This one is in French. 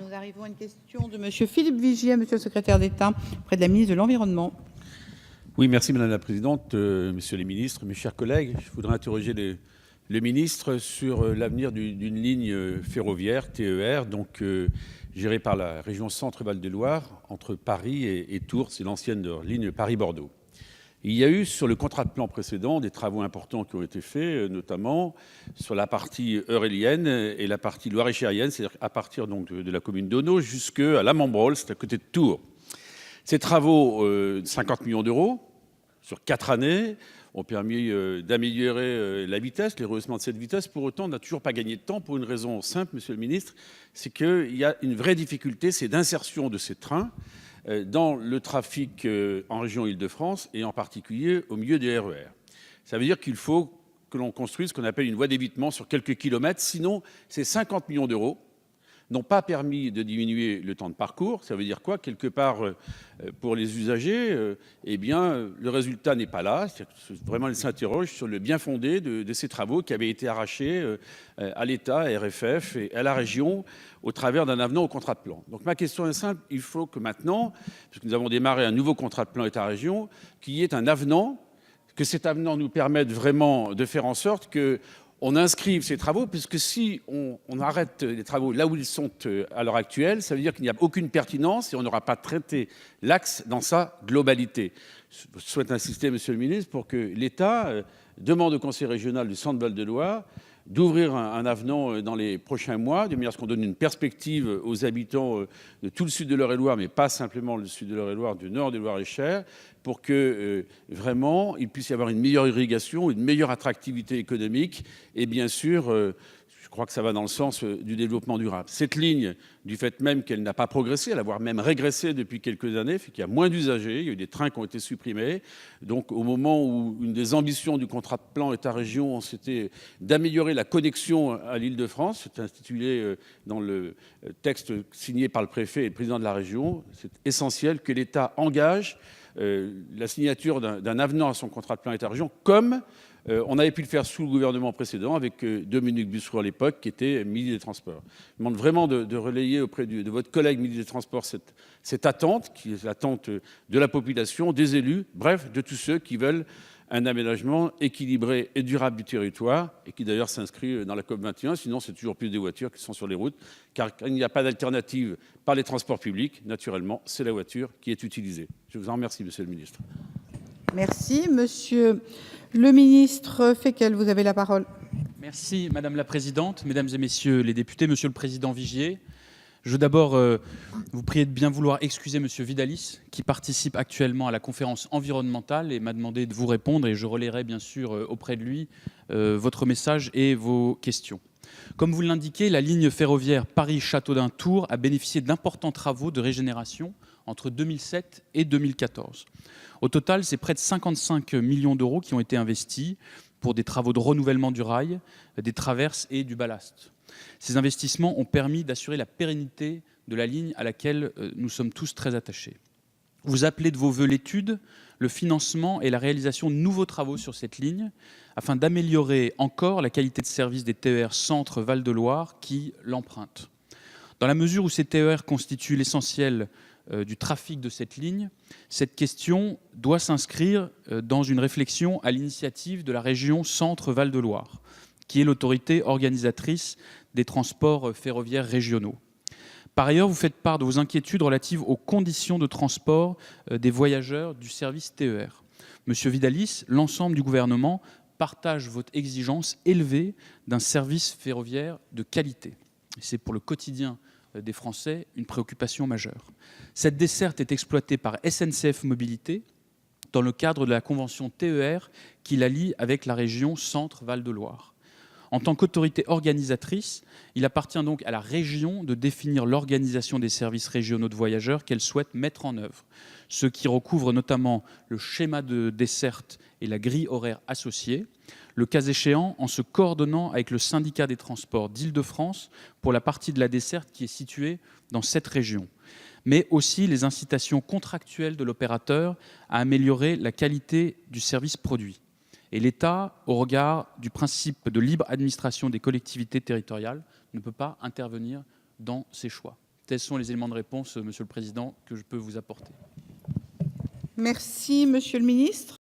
Nous arrivons à une question de Monsieur Philippe Vigier, Monsieur le secrétaire d'État auprès de la ministre de l'Environnement. Oui, merci Madame la Présidente, Messieurs les ministres, mes chers collègues. Je voudrais interroger le ministre sur l'avenir d'une ligne ferroviaire, TER, donc gérée par la région Centre-Val de Loire, entre Paris et Tours. C'est l'ancienne ligne Paris-Bordeaux. Il y a eu sur le contrat de plan précédent des travaux importants qui ont été faits, notamment sur la partie eurélienne et la partie loire-et-chérienne, c'est-à-dire à partir donc de la commune d'Auneau jusqu'à la Mambrol, c'est à côté de Tours. Ces travaux, 50 millions d'euros sur 4 années, ont permis d'améliorer la vitesse, les rehaussements de cette vitesse. Pour autant, on n'a toujours pas gagné de temps pour une raison simple, Monsieur le Ministre, c'est qu'il y a une vraie difficulté, c'est d'insertion de ces trains dans le trafic en région Île-de-France et en particulier au milieu des RER. Ça veut dire qu'il faut que l'on construise ce qu'on appelle une voie d'évitement sur quelques kilomètres, sinon ces 50 millions d'euros n'ont pas permis de diminuer le temps de parcours. Ça veut dire quoi? Quelque part, pour les usagers, eh bien, le résultat n'est pas là. Vraiment, ils s'interrogent sur le bien fondé de ces travaux qui avaient été arrachés à l'État, à RFF et à la région au travers d'un avenant au contrat de plan. Donc ma question est simple, il faut que maintenant, puisque nous avons démarré un nouveau contrat de plan État-région, qu'il y ait un avenant, que cet avenant nous permette vraiment de faire en sorte que on inscrive ces travaux, puisque si on arrête les travaux là où ils sont à l'heure actuelle, ça veut dire qu'il n'y a aucune pertinence et on n'aura pas traité l'axe dans sa globalité. Je souhaite insister, Monsieur le Ministre, pour que l'État demande au Conseil régional du Centre-Val de Loire d'ouvrir un avenant dans les prochains mois, de manière à ce qu'on donne une perspective aux habitants de tout le sud de l'Eure-et-Loire, mais pas simplement le sud de l'Eure-et-Loire, du nord de Loire-et-Cher, pour que vraiment il puisse y avoir une meilleure irrigation, une meilleure attractivité économique et bien sûr, je crois que ça va dans le sens du développement durable. Cette ligne, du fait même qu'elle n'a pas progressé, elle a voire même régressé depuis quelques années, fait qu'il y a moins d'usagers, il y a eu des trains qui ont été supprimés. Donc au moment où une des ambitions du contrat de plan État-région, c'était d'améliorer la connexion à l'Île-de-France, c'est intitulé dans le texte signé par le préfet et le président de la région, c'est essentiel que l'État engage la signature d'un avenant à son contrat de plan État-région, comme on avait pu le faire sous le gouvernement précédent avec Dominique Bussereau à l'époque, qui était ministre des Transports. Je demande vraiment de relayer auprès de votre collègue ministre des Transports cette attente, qui est l'attente de la population, des élus, bref, de tous ceux qui veulent un aménagement équilibré et durable du territoire, et qui d'ailleurs s'inscrit dans la COP21, sinon c'est toujours plus des voitures qui sont sur les routes, car il n'y a pas d'alternative par les transports publics, naturellement, c'est la voiture qui est utilisée. Je vous en remercie, Monsieur le Ministre. Merci. Monsieur le ministre Fékel, vous avez la parole. Merci Madame la Présidente, Mesdames et Messieurs les députés, Monsieur le Président Vigier. Je veux d'abord vous prier de bien vouloir excuser Monsieur Vidalis, qui participe actuellement à la conférence environnementale et m'a demandé de vous répondre, et je relayerai bien sûr auprès de lui votre message et vos questions. Comme vous l'indiquez, la ligne ferroviaire Paris-Châteaudun-Tours a bénéficié d'importants travaux de régénération entre 2007 et 2014. Au total, c'est près de 55 millions d'euros qui ont été investis pour des travaux de renouvellement du rail, des traverses et du ballast. Ces investissements ont permis d'assurer la pérennité de la ligne à laquelle nous sommes tous très attachés. Vous appelez de vos vœux l'étude, le financement et la réalisation de nouveaux travaux sur cette ligne afin d'améliorer encore la qualité de service des TER Centre-Val de Loire qui l'empruntent. Dans la mesure où ces TER constituent l'essentiel du trafic de cette ligne, cette question doit s'inscrire dans une réflexion à l'initiative de la région Centre-Val de Loire, qui est l'autorité organisatrice des transports ferroviaires régionaux. Par ailleurs, vous faites part de vos inquiétudes relatives aux conditions de transport des voyageurs du service TER. Monsieur Vidalis, l'ensemble du gouvernement partage votre exigence élevée d'un service ferroviaire de qualité. C'est pour le quotidien des Français une préoccupation majeure. Cette desserte est exploitée par SNCF Mobilité dans le cadre de la convention TER qui la lie avec la région Centre-Val de Loire. En tant qu'autorité organisatrice, il appartient donc à la région de définir l'organisation des services régionaux de voyageurs qu'elle souhaite mettre en œuvre, ce qui recouvre notamment le schéma de desserte et la grille horaire associée, le cas échéant en se coordonnant avec le syndicat des transports d'Île-de-France pour la partie de la desserte qui est située dans cette région, mais aussi les incitations contractuelles de l'opérateur à améliorer la qualité du service produit. Et l'État, au regard du principe de libre administration des collectivités territoriales, ne peut pas intervenir dans ces choix. Tels sont les éléments de réponse, Monsieur le Président, que je peux vous apporter. Merci, Monsieur le ministre.